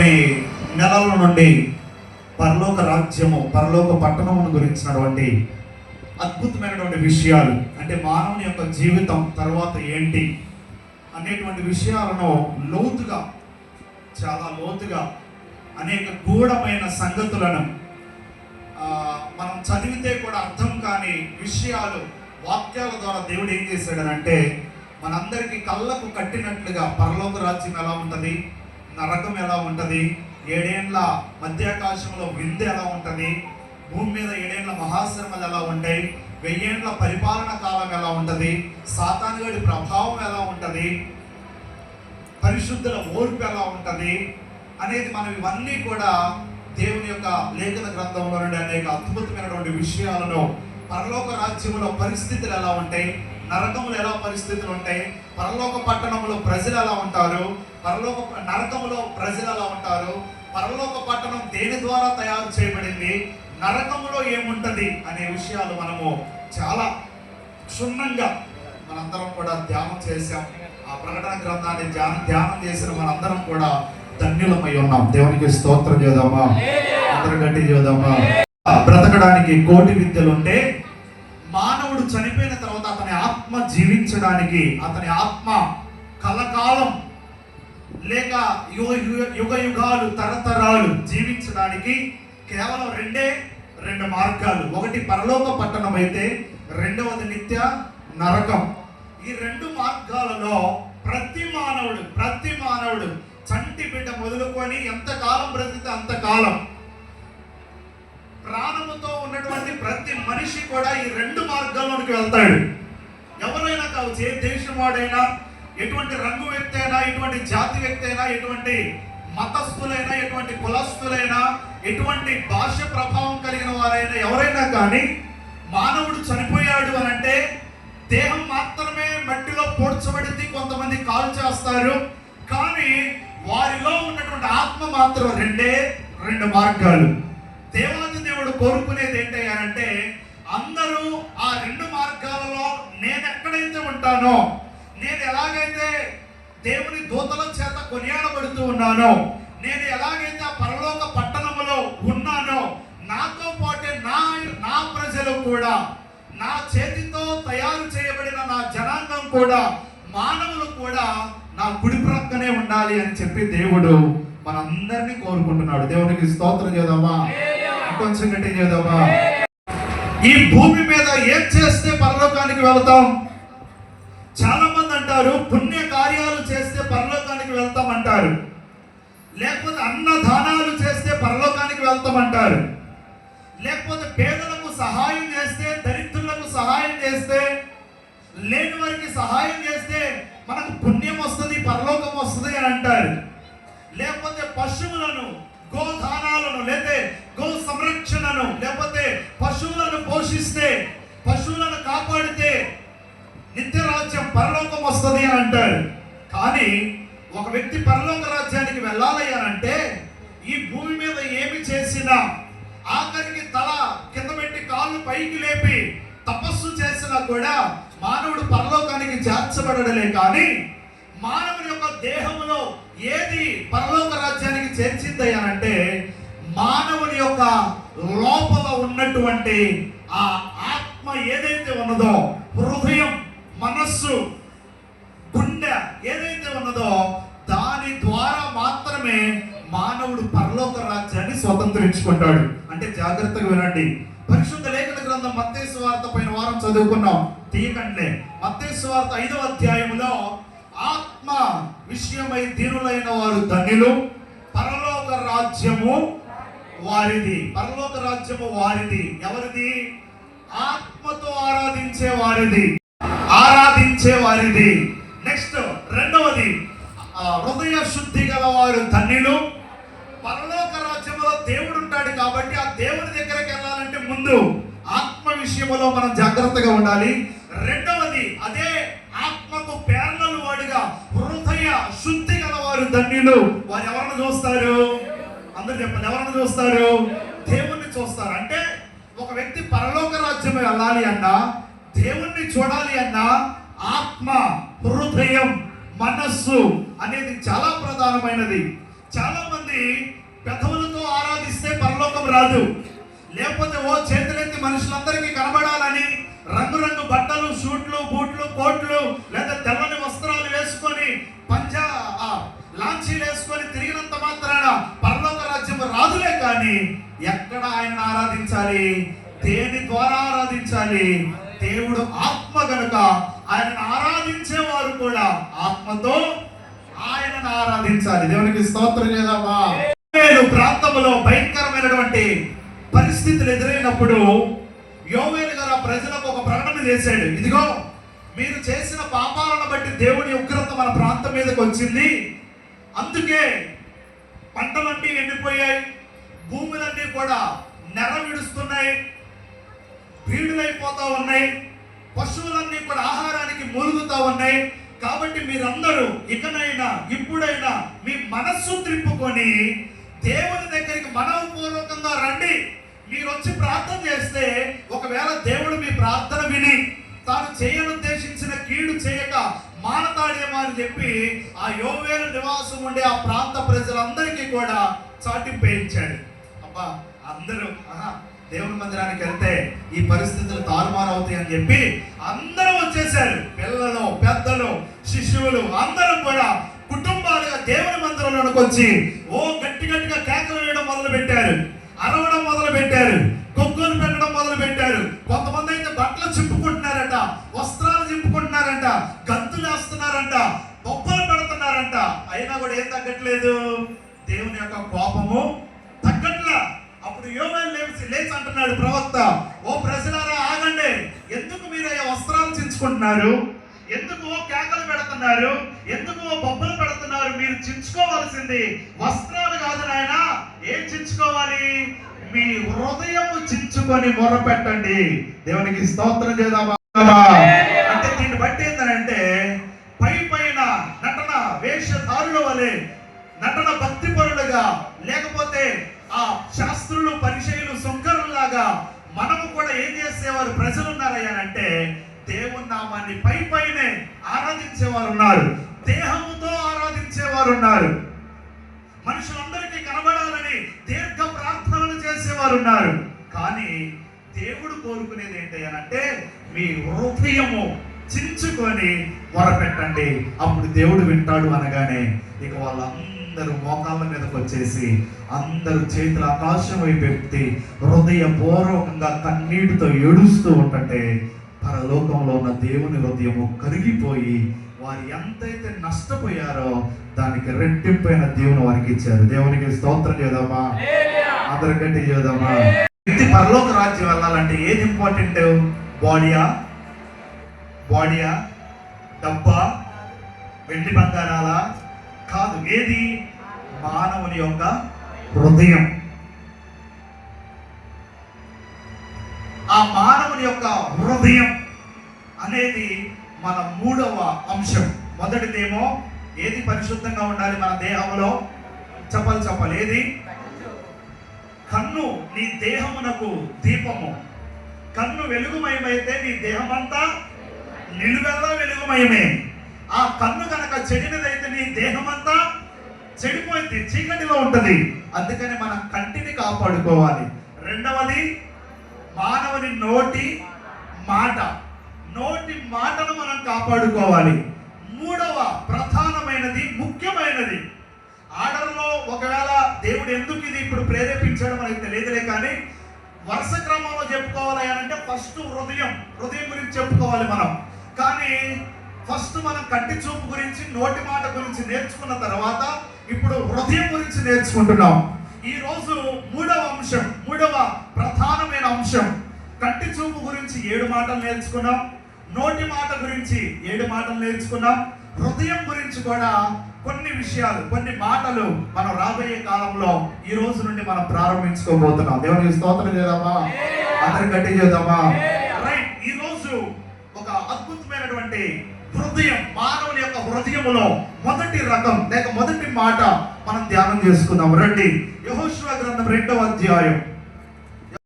కొన్ని నెలల నుండి పరలోక రాజ్యము, పరలోక పట్టణమును గురించినటువంటి అద్భుతమైనటువంటి విషయాలు, అంటే మానవుని యొక్క జీవితం తర్వాత ఏంటి అనేటువంటి విషయాలను లోతుగా, చాలా లోతుగా అనేక గూఢమైన సంగతులను మనం చదివితే కూడా అర్థం కాని విషయాలు వాక్యాల ద్వారా దేవుడు ఏం చేశాడనంటే మనందరికీ కళ్ళకు కట్టినట్లుగా పరలోక రాజ్యం ఎలా ఉంటుంది, నరకం ఎలా ఉంటుంది, 7 ఏళ్ల మధ్యాకాశంలో విందు ఎలా ఉంటుంది, భూమి మీద 7 ఏళ్ల మహాశ్రమలు ఎలా ఉంటాయి, 1000 ఏళ్ల పరిపాలన కాలం ఎలా ఉంటుంది, సాతానుగాడి ప్రభావం ఎలా ఉంటుంది, పరిశుద్ధుల ఓర్పు ఎలా ఉంటుంది అనేది మనం ఇవన్నీ కూడా దేవుని యొక్క లేఖన గ్రంథంలో నుండి అనేక అద్భుతమైనటువంటి విషయాలను, పరలోక రాజ్యంలో పరిస్థితులు ఎలా ఉంటాయి, నరకములు ఎలా పరిస్థితులు ఉంటాయి, పరలోక పట్టణంలో ప్రజలు ఎలా ఉంటారు, నరకములో ప్రజలు ఎలా ఉంటారు, పరలోక పట్టణం దేని ద్వారా తయారు చేయబడింది, నరకములో ఏముంటది అనే విషయాలు మనము చాలా క్షుణ్ణంగా మనందరం కూడా ధ్యానం చేశాం. ఆ ప్రకటన గ్రంథాన్ని ధ్యానం చేసిన మనందరం కూడా ధన్యులమై ఉన్నాం. దేవునికి స్తోత్రం చేద్దామా, అందరం గట్టి చేద్దామా. బ్రతకడానికి కోటి విద్యలుంటే మానవుడు చనిపోయిన తర్వాత అతని ఆత్మ జీవించడానికి, అతని ఆత్మ కలకాలం లేక యుగ యుగాలు తరతరాలు జీవించడానికి కేవలం 2 మార్గాలు. ఒకటి పరలోక పట్టణం అయితే, రెండవది నిత్య నరకం. ఈ 2 మార్గాలలో ప్రతి మానవుడు చంటి బిడ్డ మొదలుకొని ఎంతకాలం బ్రతికితే అంతకాలం, ప్రాణముతో ఉన్నటువంటి ప్రతి మనిషి కూడా ఈ 2 మార్గాల్లోనికి వెళ్తాడు. ఎవరైనా కావచ్చు, ఏ దేశం వాడైనా, ఎటువంటి రంగు వ్యక్తి అయినా, ఎటువంటి జాతి వ్యక్తి అయినా, ఎటువంటి మతస్థులైనా, ఎటువంటి కులస్థులైనా, ఎటువంటి భాష ప్రభావం కలిగిన వారైనా, ఎవరైనా కానీ మానవుడు చనిపోయాడు అని అంటే దేహం మాత్రమే మట్టిలో పోడ్చబడింది, కొంతమంది కాల్ చేస్తారు, కానీ వారిలో ఉన్నటువంటి ఆత్మ మాత్రం 2 మార్గాలు. దేవాది దేవుడు కోరుకునేది ఏంటంటే అందరూ ఆ 2 మార్గాలలో నేను ఎక్కడైతే ఉంటానో, నేను ఎలాగైతే దేవుని దూతల చేత కొనియాడబడుతూ ఉన్నానో, నేను ఎలాగైతే ఆ పరలోక పట్టణములో ఉన్నానో, నాతో పాటే నా ప్రజలు కూడా, నా చేతితో తయారు చేయబడిన నా జనాంగం కూడా, మానవులు కూడా నా కుడి ప్రక్కనే ఉండాలి అని చెప్పి దేవుడు మనందరినీ కోరుకుంటున్నాడు. దేవునికి స్తోత్రం చేద్దామా, కొంచెం గట్టి చేద్దామా. ఈ భూమి మీద ఏం చేస్తే పరలోకానికి వెళ్తాం? చాలా మంది అంటారు పుణ్య కార్యాలు చేస్తే పరలోకానికి వెళ్తామంటారు, లేకపోతే అన్నదానాలు చేస్తే పరలోకానికి వెళ్తామంటారు, లేకపోతే పేదలకు సహాయం చేస్తే, దరిద్రులకు సహాయం చేస్తే, లేని వారికి సహాయం చేస్తే మనకు పుణ్యం వస్తుంది, పరలోకం వస్తుంది అని అంటారు. లేకపోతే పశువులను, గోదానాలను, లేకపోతే గో సంరక్షణను, లేకపోతే పశువులను పోషిస్తే, పశువులను కాపాడితే నిత్య రాజ్యం, పరలోకం వస్తుంది అని అంటారు. కానీ ఒక వ్యక్తి పరలోక రాజ్యానికి వెళ్ళాలి అని అంటే ఈ భూమి మీద ఏమి చేసినా, ఆఖరికి తల కింద పెట్టి కాళ్ళు పైకి లేపి తపస్సు చేసినా కూడా మానవుడు పరలోకానికి చేర్చబడలే. కానీ మానవుని యొక్క దేహంలో ఏది పరలోక రాజ్యానికి చేర్చింది అని అంటే మానవుని యొక్క లోపల ఉన్నటువంటి ఆ ఆత్మ ఏదైతే ఉన్నదో, హృదయం, మనస్సు, గుండె ఏదైతే ఉన్నదో దాని ద్వారా మాత్రమే మానవుడు పరలోక రాజ్యాన్ని స్వతంత్రించుకుంటాడు. అంటే జాగ్రత్తగా వినండి. పరిశుద్ధ లేఖన గ్రంథం మత్తయి సువార్త పైన వారం చదువుకున్నాం, తీయకండి. మత్తయి సువార్త 5వ అధ్యాయంలో ఆత్మ విషయమై దీనులైన వారు ధన్యులు, పరలోక రాజ్యము వారిది. పరలోక రాజ్యము వారిది. ఎవరిది? ఆత్మతో ఆరాధించే వారిది. నెక్స్ట్ రెండవది, హృదయ శుద్ధి గల వారు ధన్యులు. పరలోక రాజ్యంలో దేవుడు ఉంటాడు కాబట్టి ఆ దేవుని దగ్గరికి వెళ్ళాలంటే ముందు ఆత్మ విషయంలో మనం జాగ్రత్తగా ఉండాలి. రెండవది, అదే ఆత్మకు పేర్లను వాడుగా హృదయ శుద్ధి గల వారు ధన్యులు. వారు ఎవరిని చూస్తారు? అందరూ చెప్పండి, ఎవరిని చూస్తారు? దేవుణ్ణి చూస్తారు. అంటే ఒక వ్యక్తి పరలోక రాజ్యం వెళ్ళాలి అన్నా, దేవుణ్ణి చూడాలి అన్నా ఆత్మ, హృదయం, మనస్సు అనేది చాలా ప్రధానమైనది. చాలా మంది కొంతమంది పెదవులతో ఆరాధిస్తే పరలోకం రాదు, లేకపోతే ఓ చేతులెత్తి మనుషులందరికీ కనబడాలని రంగురంగు బట్టలు, షూట్లు, బూట్లు, కోట్లు లేదా తెల్లని వస్త్రాలు వేసుకొని పంజా లాంచీలు వేసుకొని తిరిగినంత మాత్రాన పరలోక రాజ్యం రాదులే. కానీ ఎక్కడ ఆయనను ఆరాధించాలి? దేని ద్వారా ఆరాధించాలి? దేవుడు ఆత్మ గనుక ఆయనను ఆరాధించేవారు కూడా ఆత్మతో ఆయనను ఆరాధించాలి. దేవునికి స్తోత్రం చేద్దామా? ప్రాంతంలో భయంకరమైనటువంటి పరిస్థితులు ఎదురైనప్పుడు యోవేలు గారు ఆ ప్రజలకు ఒక ప్రకటన చేశాడు. ఇదిగో, మీరు చేసిన పాపాలను బట్టి దేవుని ఉగ్రత మన ప్రాంతం మీదకి వచ్చింది. అందుకే పంటలన్నీ ఎండిపోయాయి, భూములన్నీ కూడా నెర విడుస్తున్నాయి, బీడులైపోతా ఉన్నాయి, పశువులన్నీ కూడా ఆహారానికి మూలుగుతా ఉన్నాయి. కాబట్టి మీరందరూ ఇకనైనా ఇప్పుడైనా మీ మనస్సు త్రిప్పుకొని దేవుని దగ్గరికి మనఃపూర్వకంగా రండి. మీరు వచ్చి ప్రార్థన చేస్తే ఒకవేళ దేవుడు మీ ప్రార్థన విని తాను చేయనుద్దేశించిన కీడు చేయక మానతాడేమో అని చెప్పి ఆ యోవేలు నివాసం ఉండే ఆ ప్రాంత ప్రజలందరికీ కూడా చాటింపు వేయించాడు. అబ్బా, అందరూ దేవుని మందిరానికి వెళ్తే ఈ పరిస్థితులు తారుమారు అవుతాయి అని చెప్పి అందరూ వచ్చేసారు. పిల్లలు, పెద్దలు, శిశువులు అందరూ కూడా కుటుంబాలుగా దేవుని మందిరంలోకి వచ్చి గట్టి గట్టిగా కేకలు వేయడం మొదలు పెట్టారు, అరవడం మొదలు పెట్టారు, కొక్కులు పెట్టడం మొదలు పెట్టారు. కొంతమంది అయితే బట్టలు చింపుకుంటున్నారట, వస్త్రాలు చింపుకుంటున్నారంట, గంతులు వేస్తున్నారంట, బొబ్బలు పెడుతున్నారంట. అయినా కూడా ఏం తగ్గట్లేదు, దేవుని యొక్క కోపము తగ్గట్లా. అప్పుడు యోవేలు లేచి అంటున్నాడు ప్రవక్త, ఓ ప్రజలారా ఆగండి, ఎందుకు మీరు వస్త్రాలు చించుకుంటున్నారు? ఎందుకు కేకలు పెడుతున్నారు? ఎందుకు బొబ్బలు పెడుతున్నారు? మీరు చించుకోవాల్సింది వస్త్రాలు కాదు నాయన. ఏం చించుకోవాలి? మీ హృదయము చించుకొని మొర పెట్టండి. దేవునికి స్తోత్రం చేద్దామా? అంటే దీన్ని బట్టి ఏంటంటే పైన నటన వేషధారుల వలె, నటన భక్తి పరులుగా, లేకపోతే ఆ శాస్త్రులు, పరిచయులు, సుంకరులాగా మనము కూడా ఏం చేసేవారు ప్రజలు ఉన్నారయ్యానంటే దేవుని నామాన్ని పైనే ఆరాధించేవారు ఉన్నారు, దేహముతో ఆరాధించేవారు ఉన్నారు, మనుషులందరికీ కనబడాలని దీర్ఘ ప్రార్థనలు చేసేవారు ఉన్నారు. కానీ దేవుడు కోరుకునేది ఏంటంటే మీ హృదయము చించుకొని మొరపెట్టండి, అప్పుడు దేవుడు వింటాడు అనగానే ఇక వాళ్ళందరూ మోకాళ్ళ మీదకి వచ్చేసి అందరూ చేతులు ఆకాశం వైపు ఎత్తి హృదయపూర్వకంగా కన్నీటితో ఏడుస్తూ ఉంటే పరలోకంలో ఉన్న దేవుని హృదయము కరిగిపోయి వారు ఎంతైతే నష్టపోయారో దానికి రెట్టింపైన దేవుని వారికి ఇచ్చారు. దేవునికి స్తోత్రం చేద్దామా? అందరికంటే చేద్దామా? ఇది పరలోక రాజ్యం వెళ్ళాలంటే ఏది ఇంపార్టెంట్? బాడీయా, డబ్బా, వెండి బంగారాలా? కాదు. ఏది? మానవుని యొక్క హృదయం. ఆ మానవుని యొక్క హృదయం అనేది మన మూడవ అంశం. మొదటిదేమో ఏది పరిశుద్ధంగా ఉండాలి మన దేహంలో? చెప్పాలి. ఏది? కన్ను నీ దేహమునకు దీపము. కన్ను వెలుగుమయమైతే నీ దేహమంతా నిలువెల్లా వెలుగుమయమే. ఆ కన్ను కనుక చెడినదైతే నీ దేహమంతా చెడిపోయింది, చీకటిలో ఉంటది. అందుకని మన కంటిని కాపాడుకోవాలి. రెండవది మానవుని నోటి మాటను మనం కాపాడుకోవాలి. మూడవ ప్రధానమైనది, ముఖ్యమైనది, ఆర్డర్లో ఒకవేళ దేవుడు ఎందుకు ఇది ఇప్పుడు ప్రేరేపించాడో మనకి తెలియదులే, కానీ వరుస క్రమంలో చెప్పుకోవాలి అంటే ఫస్ట్ హృదయం గురించి చెప్పుకోవాలి మనం. కానీ ఫస్ట్ మనం కంటి చూపు గురించి, నోటి మాట గురించి నేర్చుకున్న తర్వాత ఇప్పుడు హృదయం గురించి నేర్చుకుంటున్నాం. ఈ రోజు మూడవ ప్రధానమైన అంశం. కంటి చూపు గురించి 7 మాటలు నేర్చుకున్నాం, నోటి మాట గురించి 7 మాటలు నేర్చుకున్నాం, హృదయం గురించి కూడా కొన్ని విషయాలు, కొన్ని మాటలు మనం రాబోయే కాలంలో ఈ రోజు నుండి మనం ప్రారంభించుకోబోతున్నాం. దేవునికి స్తోత్రం చేద్దామా? అందరి గట్టి చేద్దామా? రైట్. ఈ రోజు ఒక అద్భుతమైనటువంటి హృదయం, మానవుని యొక్క హృదయములో మొదటి రకం లేక మొదటి మాట మనం ధ్యానం చేసుకుందాం. రండి, యెహోషువ గ్రంథం 2వ అధ్యాయం